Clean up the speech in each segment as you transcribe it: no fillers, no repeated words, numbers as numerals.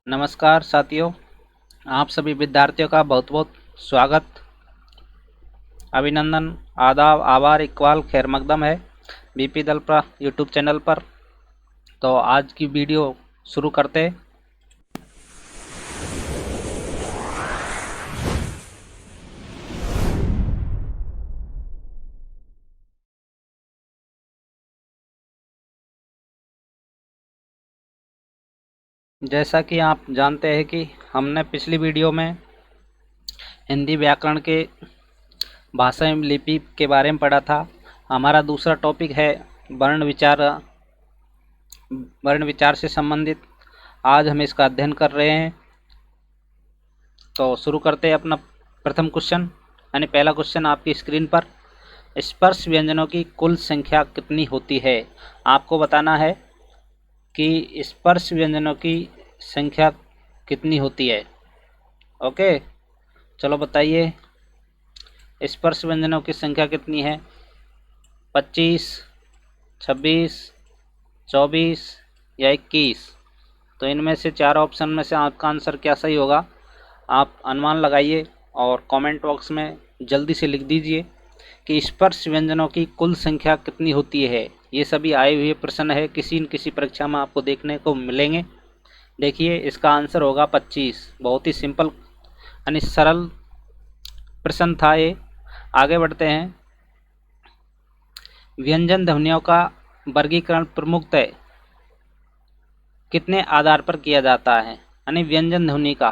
नमस्कार साथियों, आप सभी विद्यार्थियों का बहुत बहुत स्वागत, अभिनंदन, आदाब, आभार, इकबाल, खैर मकदम है बीपी दलप्रा यूट्यूब चैनल पर। तो आज की वीडियो शुरू करते हैं। जैसा कि आप जानते हैं कि हमने पिछली वीडियो में हिंदी व्याकरण के भाषा एवं लिपि के बारे में पढ़ा था। हमारा दूसरा टॉपिक है वर्ण विचार से संबंधित। आज हम इसका अध्ययन कर रहे हैं। तो शुरू करते हैं अपना प्रथम क्वेश्चन, यानी पहला क्वेश्चन आपकी स्क्रीन पर। स्पर्श व्यंजनों की कुल संख्या कितनी होती है? आपको बताना है कि स्पर्श व्यंजनों की संख्या कितनी होती है। ओके, चलो बताइए, स्पर्श व्यंजनों की संख्या कितनी है? 25, 26, 24 या 21? तो इनमें से चार ऑप्शन में से आपका आंसर क्या सही होगा? आप अनुमान लगाइए और कमेंट बॉक्स में जल्दी से लिख दीजिए कि स्पर्श व्यंजनों की कुल संख्या कितनी होती है। ये सभी आए हुए प्रश्न है, किसी न किसी परीक्षा में आपको देखने को मिलेंगे। देखिए, इसका आंसर होगा 25। बहुत ही सिंपल यानी सरल प्रश्न था ये। आगे बढ़ते हैं। व्यंजन ध्वनियों का वर्गीकरण प्रमुखतः कितने आधार पर किया जाता है? यानी व्यंजन ध्वनि का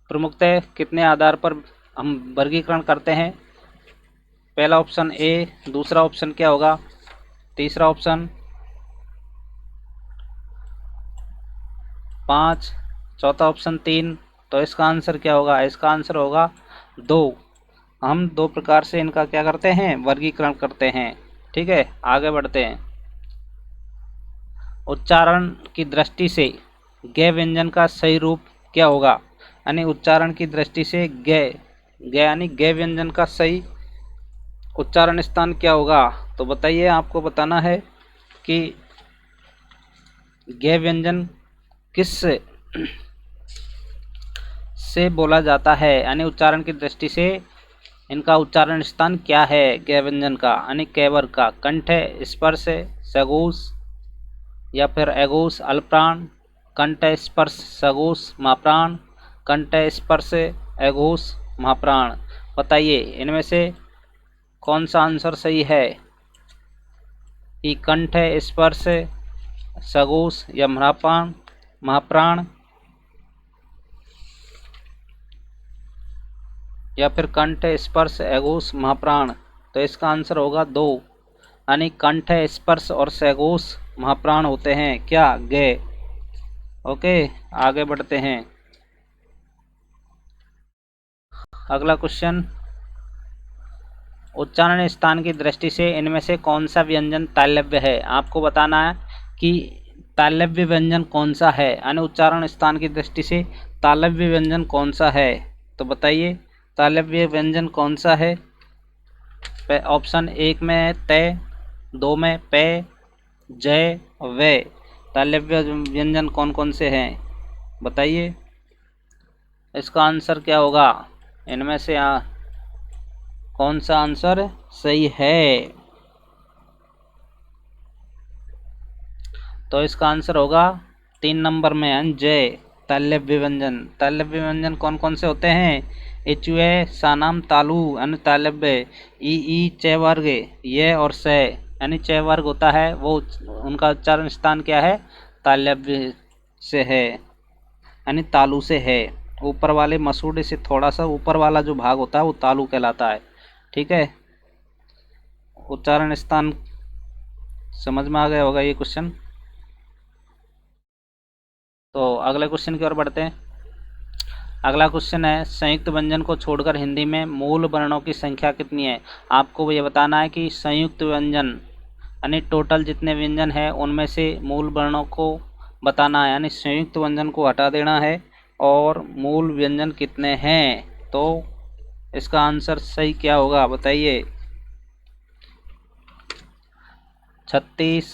प्रमुखतः कितने आधार पर हम वर्गीकरण करते हैं? पहला ऑप्शन ए, दूसरा ऑप्शन क्या होगा? तीसरा ऑप्शन 5, चौथा ऑप्शन 3। तो इसका आंसर क्या होगा? इसका आंसर होगा 2। हम दो प्रकार से इनका क्या करते हैं? वर्गीकरण करते हैं। ठीक है, आगे बढ़ते हैं। उच्चारण की दृष्टि से ग व्यंजन का सही रूप क्या होगा? यानी उच्चारण की दृष्टि से ग यानी ग व्यंजन का सही उच्चारण स्थान क्या होगा? तो बताइए, आपको बताना है कि ग व्यंजन किस से बोला जाता है, यानी उच्चारण की दृष्टि से इनका उच्चारण स्थान क्या है ग व्यंजन का, यानी क वर्ग का। कंठ है, स्पर्श है, सगोस या फिर एगोस अल्पप्राण, कंठ स्पर्श सगोस महाप्राण, कंठ स्पर्श एगोस महाप्राण। बताइए, इनमें से कौन सा आंसर सही है कि कंठ स्पर्श सगोस या महाप्राण या फिर कंठ स्पर्श एगोस महाप्राण? तो इसका आंसर होगा 2, यानी कंठ स्पर्श और सगोस महाप्राण होते हैं क्या? गे। ओके, आगे बढ़ते हैं। अगला क्वेश्चन, उच्चारण स्थान की दृष्टि से इनमें से कौन सा व्यंजन तालव्य है? आपको बताना है कि तालव्य व्यंजन कौन सा है, यानी उच्चारण स्थान की दृष्टि से तालव्य व्यंजन कौन सा है। तो बताइए, तालव्य व्यंजन कौन सा है? ऑप्शन 1 में तय, 2 में पे, जय और वे। तालव्य व्यंजन कौन कौन से हैं? बताइए, इसका आंसर क्या होगा? इनमें से कौन सा आंसर सही है? तो इसका आंसर होगा 3 नंबर में जय, तालव्य व्यंजन। तालव्य व्यंजन कौन कौन से होते हैं? इचुए, सानाम, तालु यानी तालव्य, ई च वर्ग, ये और से यानी च वर्ग होता है, वो उनका उच्चारण स्थान क्या है? तालव्य से है, यानी तालु से है। ऊपर वाले मसूड़े से थोड़ा सा ऊपर वाला जो भाग होता है वो तालु कहलाता है। ठीक है, उच्चारण स्थान समझ में आ गया होगा ये क्वेश्चन। तो अगले क्वेश्चन की ओर बढ़ते हैं। अगला क्वेश्चन है, संयुक्त व्यंजन को छोड़कर हिंदी में मूल वर्णों की संख्या कितनी है? आपको ये बताना है कि संयुक्त व्यंजन यानी टोटल जितने व्यंजन है उनमें से मूल वर्णों को बताना है, यानी संयुक्त व्यंजन को हटा देना है और मूल व्यंजन कितने हैं। तो इसका आंसर सही क्या होगा? बताइए, 36,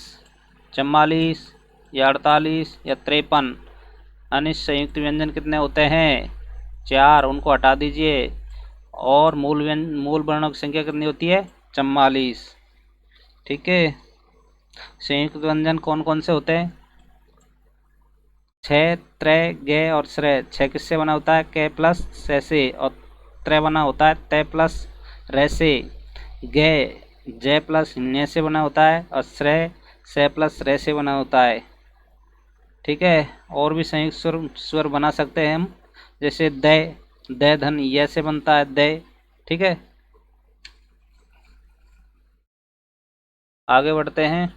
44 या 48 या 53? यानी संयुक्त व्यंजन कितने होते हैं? 4, उनको हटा दीजिए। और मूल वर्णों की संख्या कितनी होती है? 44। ठीक है। संयुक्त व्यंजन कौन कौन से होते हैं? 6, त्रय, गे और श्रय। 6 किससे बना होता है? के प्लस से से। और त्रय बना होता है तय प्लस रे से। गे जय प्लस न्य से बना होता है। और श्रय से प्लस रे से बना होता है। ठीक है। और भी संयुक्त स्वर बना सकते हैं हम, जैसे दय धन य से बनता है दय। ठीक है। आगे बढ़ते हैं।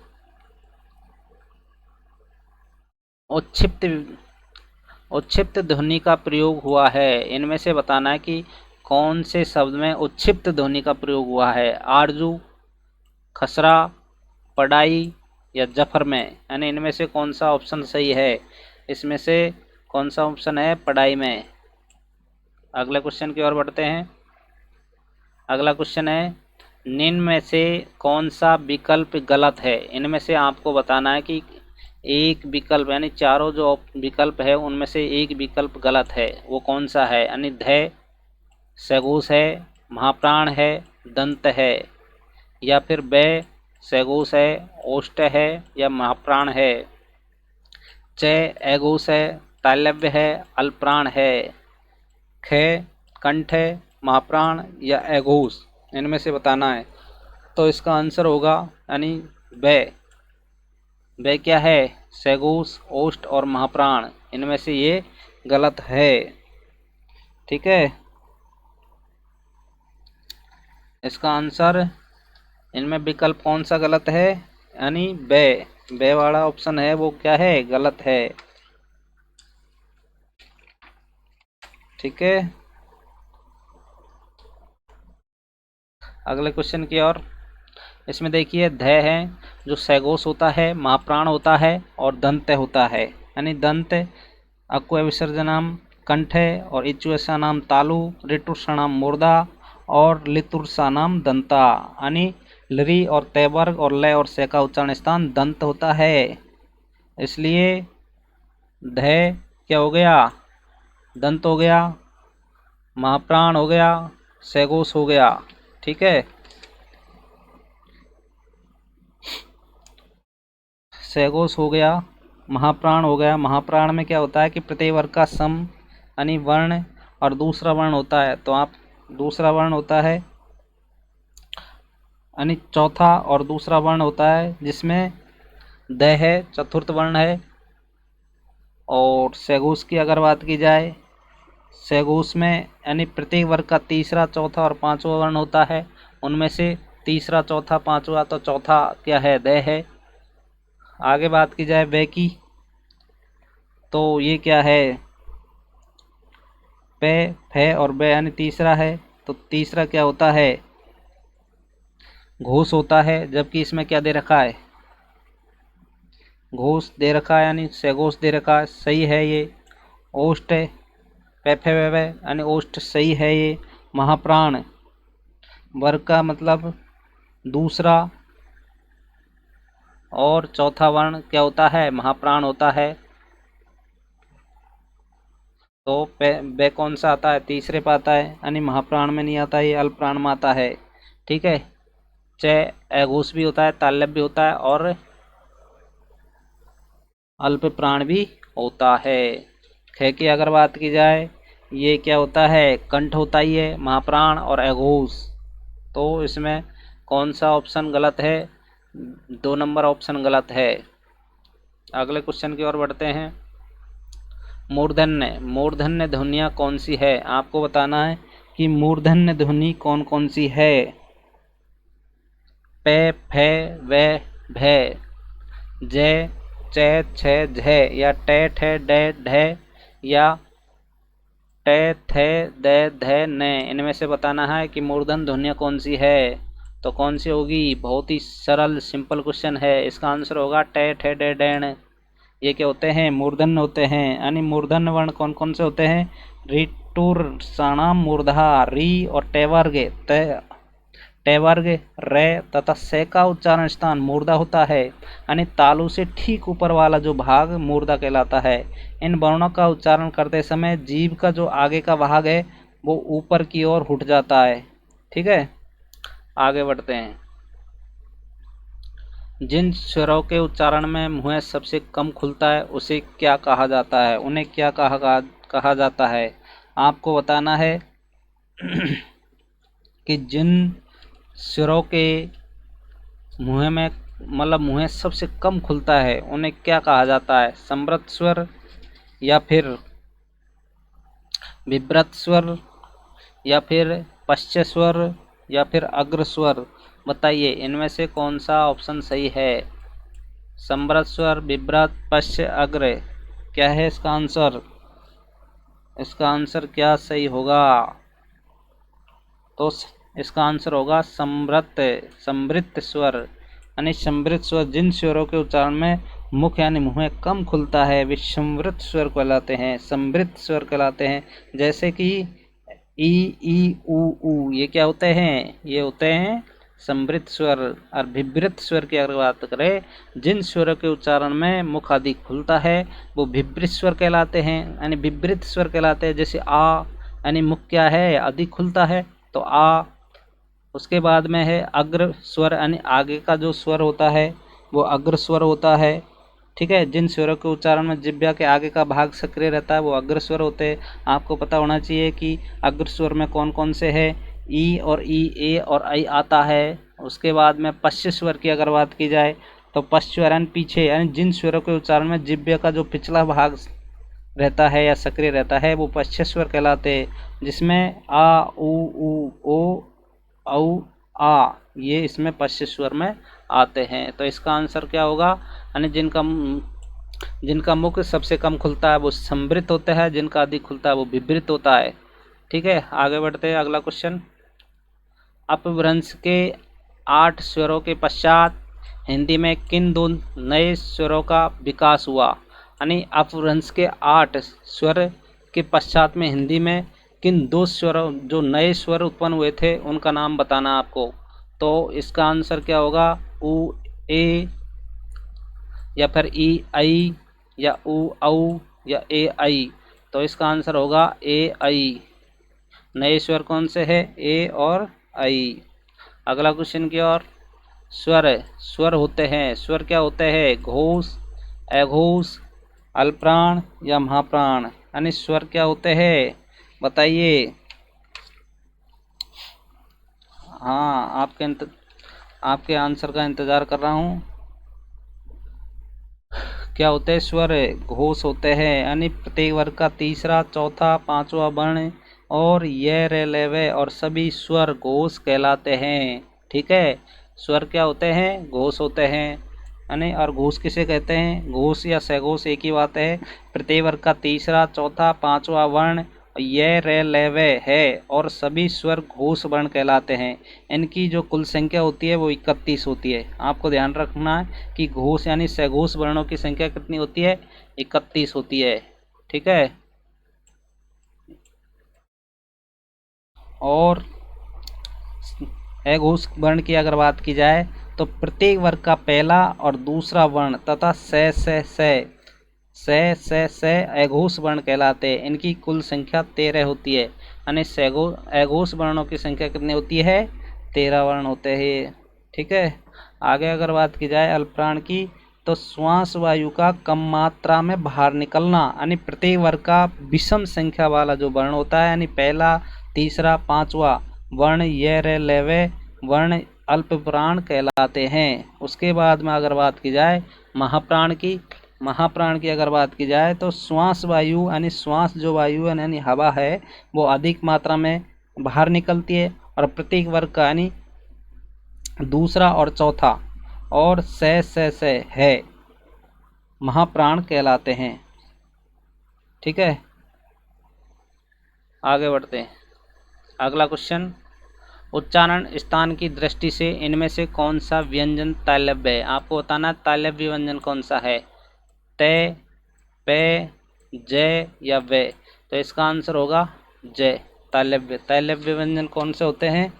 उच्छिप्त ध्वनि का प्रयोग हुआ है। इनमें से बताना है कि कौन से शब्द में उच्छिप्त ध्वनि का प्रयोग हुआ है? आरजू, खसरा, पढ़ाई या जफर में। यानी इनमें से कौन सा ऑप्शन सही है? इसमें से कौन सा ऑप्शन है? पढ़ाई में। अगले क्वेश्चन की ओर बढ़ते हैं। अगला क्वेश्चन है, निम्न में से कौन सा विकल्प गलत है? इनमें से आपको बताना है कि एक विकल्प, यानी चारों जो विकल्प है उनमें से एक विकल्प गलत है, वो कौन सा है? यानी धय, सैगुस है, महाप्राण है, दंत है। या फिर बै, सैगुस है, ओष्ठ है या महाप्राण है। चय एगुस है, तालव्य है, अल्प्राण है। ख कंठ है, महाप्राण या एगुस, इनमें से बताना है। तो इसका आंसर होगा यानी बै। बै क्या है? सैगुस, ओष्ठ और महाप्राण, इनमें से ये गलत है। ठीक है। इसका आंसर, इनमें विकल्प कौन सा गलत है? यानी बे वाला ऑप्शन है वो क्या है? गलत है। ठीक है। अगले क्वेश्चन की ओर। इसमें देखिए धय है जो सैगोस होता है, महाप्राण होता है और दंत होता है। यानी दंत अक्व विसर्जनाम कंठ है और इचुएसा नाम तालु, ऋतुषणाम मूर्धा और लितुर्सा नाम दंता। यानी लरी और तैवर्ग और लय और से का उच्चारण स्थान दंत होता है। इसलिए धय क्या हो गया? दंत हो गया, महाप्राण हो गया, सैगोस हो गया। ठीक है। सैगोस हो गया, महाप्राण हो गया। महाप्राण में क्या होता है कि प्रत्येक वर्ग का सम यानी वर्ण और दूसरा वर्ण होता है। तो आप दूसरा वर्ण होता है यानी चौथा और दूसरा वर्ण होता है, जिसमें द है, चतुर्थ वर्ण है। और सैगोस की अगर बात की जाए, सैगोस में यानी प्रत्येक वर्ग का तीसरा, चौथा और पांचवा वर्ण होता है। उनमें से तीसरा, चौथा, पांचवा, तो चौथा क्या है? द है। आगे बात की जाए वे की, तो ये क्या है? पे, फे और बे, यानी तीसरा है। तो तीसरा क्या होता है? घोष होता है। जबकि इसमें क्या दे रखा है? घोष दे रखा है, यानी सैगोस दे रखा है। सही है ये। ओष्ठ है, पेफे वेवे यानी ओष्ठ, सही है ये। महाप्राण वर्ग का मतलब दूसरा और चौथा वर्ण क्या होता है? महाप्राण होता है। तो बे कौन सा आता है? तीसरे पे आता है, यानी महाप्राण में नहीं आता, ये अल्पप्राण में आता है। ठीक है। चय एघोष भी होता है, तालव्य भी होता है और अल्प प्राण भी होता है। ख की अगर बात की जाए, ये क्या होता है? कंठ होता ही है, महाप्राण और एघोष। तो इसमें कौन सा ऑप्शन गलत है? 2 नंबर ऑप्शन गलत है। अगले क्वेश्चन की ओर बढ़ते हैं। मूर्धन्य ध्वनियाँ कौन सी है? आपको बताना है कि मूर्धन्य ध्वनि कौन कौन सी है। पे, फे, वे, भे, जय, चे, छे, झे या टे, ठे, डे, ढे या टे, थे, दे, धे, ने। इनमें से बताना है कि मूर्धन्य ध्वनियाँ कौन सी है। तो कौन सी होगी? बहुत ही सरल सिंपल क्वेश्चन है। इसका आंसर होगा टे, ठे, डे, डेण। ये क्या होते हैं? मूर्धन्य होते हैं। यानी मूर्धन्य वर्ण कौन कौन से होते हैं? ऋतुर, साणाम, मूर्धा, री और टेवर्ग। ट वर्ग, रे तथा से का उच्चारण स्थान मूर्धा होता है यानी तालु से ठीक ऊपर वाला जो भाग मूर्धा कहलाता है। इन वर्णों का उच्चारण करते समय जीभ का जो आगे का भाग है वो ऊपर की ओर उठ जाता है। ठीक है, आगे बढ़ते हैं। जिन स्वरों के उच्चारण में मुंह सबसे कम खुलता है उसे क्या कहा जाता है, उन्हें क्या कहा जाता है। आपको बताना है कि जिन स्वरों के मुंह में मतलब मुंह सबसे कम खुलता है उन्हें क्या कहा जाता है। समृत स्वर या फिर विव्रत स्वर या फिर पश्च स्वर या फिर अग्र स्वर। बताइए इनमें से कौन सा ऑप्शन सही है। समृत स्वर, विव्रत, पश्च, अग्र, क्या है इसका आंसर। इसका आंसर क्या सही होगा। तो इसका आंसर होगा समृत स्वर यानी समृत स्वर। जिन स्वरों के उच्चारण में मुख यानी मुंह कम खुलता है वे समृत स्वर कहलाते हैं, समृत स्वर कहलाते हैं। जैसे कि ई ऊ ये क्या होते हैं, ये होते हैं समृत स्वर। और विवृत स्वर की अगर बात करें, जिन स्वरों के उच्चारण में मुख अधिक खुलता है वो विवृत स्वर कहलाते हैं यानी विवृत स्वर कहलाते हैं। जैसे आ यानी मुख क्या है अधिक खुलता है तो आ। उसके बाद में है अग्र स्वर यानी आगे का जो स्वर होता है वो अग्र स्वर होता है। ठीक है, जिन स्वरों के उच्चारण में जिह्वा के आगे का भाग सक्रिय रहता है वो अग्र स्वर होते हैं। आपको पता होना चाहिए कि अग्र स्वर में कौन कौन से है। ई और ई, ए और आई आता है। उसके बाद में पश्च स्वर की अगर बात की जाए तो पश्च स्वर यानी पीछे यानी जिन स्वरों के उच्चारण में जिह्वा का जो पिछला भाग रहता है या सक्रिय रहता है वो पश्च स्वर कहलाते हैं। जिसमें आ, उ, ओ, औ, आ ये इसमें पश्च स्वर में आते हैं। तो इसका आंसर क्या होगा यानी जिनका मुख सबसे कम खुलता है वो समृत होता है, जिनका अधिक खुलता है वो विवृत होता है। ठीक है, आगे बढ़ते हैं। अगला क्वेश्चन, अपभ्रंश के 8 स्वरों के पश्चात हिंदी में किन 2 नए स्वरों का विकास हुआ। यानी अपभ्रंश के 8 स्वर के पश्चात में हिंदी में किन 2 स्वरों जो नए स्वर उत्पन्न हुए थे उनका नाम बताना आपको। तो इसका आंसर क्या होगा, उ, ए या फिर ई, आई या उ, औ या ए, आई। तो इसका आंसर होगा ए, आई। नए स्वर कौन से है, ए और आई। अगला क्वेश्चन की ओर। स्वर होते हैं, स्वर क्या होते हैं, घोष, अघोष, अल्पप्राण या महाप्राण। यानी स्वर क्या होते हैं बताइए। हाँ, आपके आंसर का इंतजार कर रहा हूँ। क्या होते हैं स्वर, घोष होते हैं यानी प्रत्येक वर्ग का तीसरा, चौथा, पांचवा वर्ण और ये रे ले वे और सभी स्वर घोष कहलाते हैं। ठीक है, स्वर क्या होते हैं, घोष होते हैं यानी। और घोष किसे कहते हैं, घोष या सघोष एक ही बात है। प्रत्येक वर्ग का तीसरा, चौथा, पांचवा वर्ण ये रे ले वे है और सभी स्वर घोष वर्ण कहलाते हैं। इनकी जो कुल संख्या होती है वो 31 होती है। आपको ध्यान रखना है कि घोष यानी सघोष वर्णों की संख्या कितनी होती है, 31 होती है। ठीक है, और अघोष वर्ण की अगर बात की जाए तो प्रत्येक वर्ग का पहला और दूसरा वर्ण तथा से अघोष वर्ण कहलाते हैं। इनकी कुल संख्या 13 होती है यानी अघोष वर्णों की संख्या कितनी होती है, 13 वर्ण होते हैं। ठीक है, आगे अगर बात की जाए अल्पप्राण की तो श्वास वायु का कम मात्रा में बाहर निकलना यानी प्रत्येक वर्ग का विषम संख्या वाला जो वर्ण होता है यानी पहला, तीसरा, पांचवा वर्ण ये रे ले वे वर्ण अल्पप्राण कहलाते हैं। उसके बाद में अगर बात की जाए महाप्राण की अगर बात की जाए तो श्वास वायु यानी श्वास जो वायु यानी हवा है वो अधिक मात्रा में बाहर निकलती है और प्रत्येक वर्ग का यानी दूसरा और चौथा और से है महाप्राण कहलाते हैं। ठीक है, आगे बढ़ते हैं। अगला क्वेश्चन, उच्चारण स्थान की दृष्टि से इनमें से कौन सा व्यंजन तालव्य है। आपको बताना तालव्य व्यंजन कौन सा है, ते, पे, जय या वे। तो इसका आंसर होगा जय। तालव्य व्यंजन कौन से होते हैं,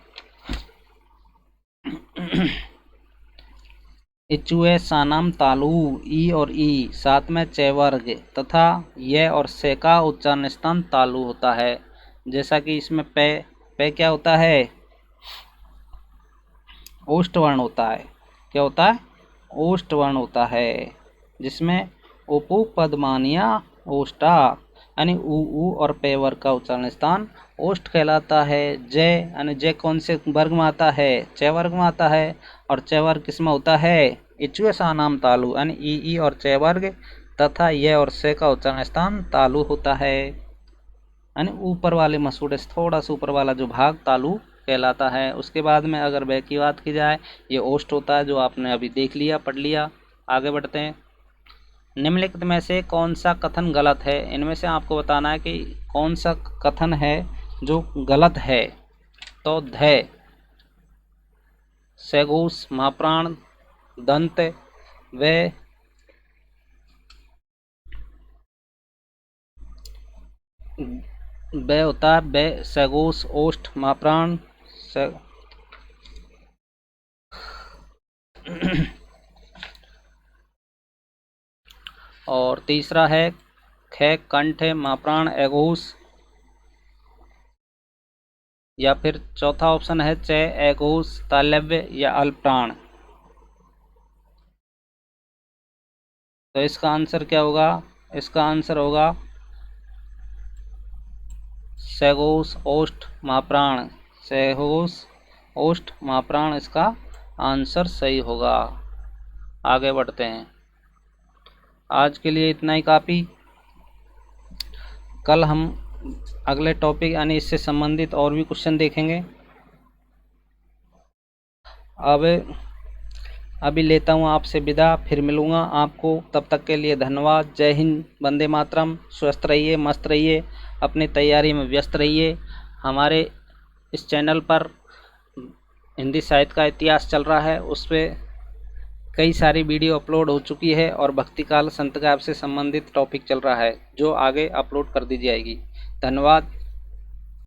इचुए सानाम तालु ई और ई साथ में च वर्ग तथा य और से का उच्चारण स्थान तालु होता है। जैसा कि इसमें पे क्या होता है, ओष्ठ वर्ण होता है। क्या होता है, ओष्ठ वर्ण होता है, जिसमें उपु पदमानिया ओष्ठा यानी ऊ और पे वर्ग का उच्चारण स्थान ओष्ठ कहलाता है। जय यानी जय कौन से वर्ग में आता है, च वर्ग में आता है, और च वर्ग किसमें होता है, इचुए सा नाम तालु यानी ई और च वर्ग तथा ये और से का उच्चारण स्थान तालु होता है, यानी ऊपर वाले मसूड़े से थोड़ा सा ऊपर वाला जो भाग तालु कहलाता है। उसके बाद में अगर वे की बात की जाए, ये ओष्ठ होता है, जो आपने अभी देख लिया, पढ़ लिया। आगे बढ़ते हैं। निम्नलिखित में से कौन सा कथन गलत है, इनमें से आपको बताना है कि कौन सा कथन है जो गलत है। तो ध, सैगुस, महाप्राण, दंत, वे होता है बे, सैगुस, ओष्ठ, महाप्राण, और तीसरा है ख, कंठ, महाप्राण, एगोस, या फिर चौथा ऑप्शन है च, एगोस, तालव्य या अल्पप्राण। तो इसका आंसर क्या होगा, इसका आंसर होगा सैगोस, ओष्ठ, महाप्राण। सैगोस, ओष्ठ, महाप्राण इसका आंसर सही होगा। आगे बढ़ते हैं। आज के लिए इतना ही काफ़ी। कल हम अगले टॉपिक यानी इससे संबंधित और भी क्वेश्चन देखेंगे। अब अभी लेता हूँ आपसे विदा, फिर मिलूँगा आपको। तब तक के लिए धन्यवाद। जय हिंद, वंदे मातरम। स्वस्थ रहिए, मस्त रहिए, अपनी तैयारी में व्यस्त रहिए। हमारे इस चैनल पर हिंदी साहित्य का इतिहास चल रहा है, उस पर कई सारी वीडियो अपलोड हो चुकी है, और भक्तिकाल संत काव्य से संबंधित टॉपिक चल रहा है, जो आगे अपलोड कर दी जाएगी। धन्यवाद।